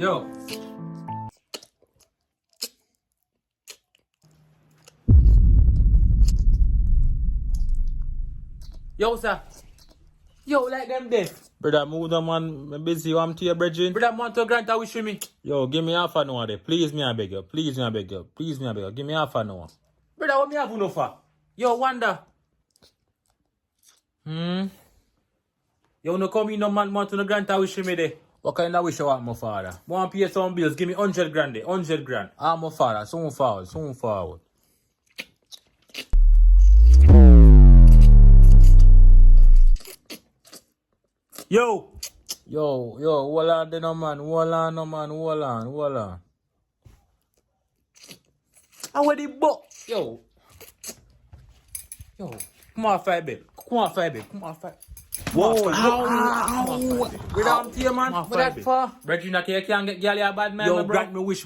Yo. Yo, sir. Yo, like them this. Brother, move the man. I'm busy. I'm to your brethren. Brother, want to grant a wish with me. Yo, give me half an hour there. Please, me, I beg you. Please, me, I beg you. Please, me, I beg you. Give me half an hour. Brother, what me have no for? Yo, Wanda. Yo, no come in no man want to grant a wish with me there. What kind of wish you want, my father? Want to pay some bills, give me 100 grand there. 100 grand. Ah, my father. Soon forward. Soon forward. Yo. Yo, hold on there, no man. Hold on, no man. Hold on. I want the book. Yo. Come on, 5 babe. Come on, 5 babe. Come on, 5. Whoa, Ow. Brother, I'm to you, man. Come on, What that babe. for? Brethren, I can't get girl a bad man, Yo, my bro. grant me wish.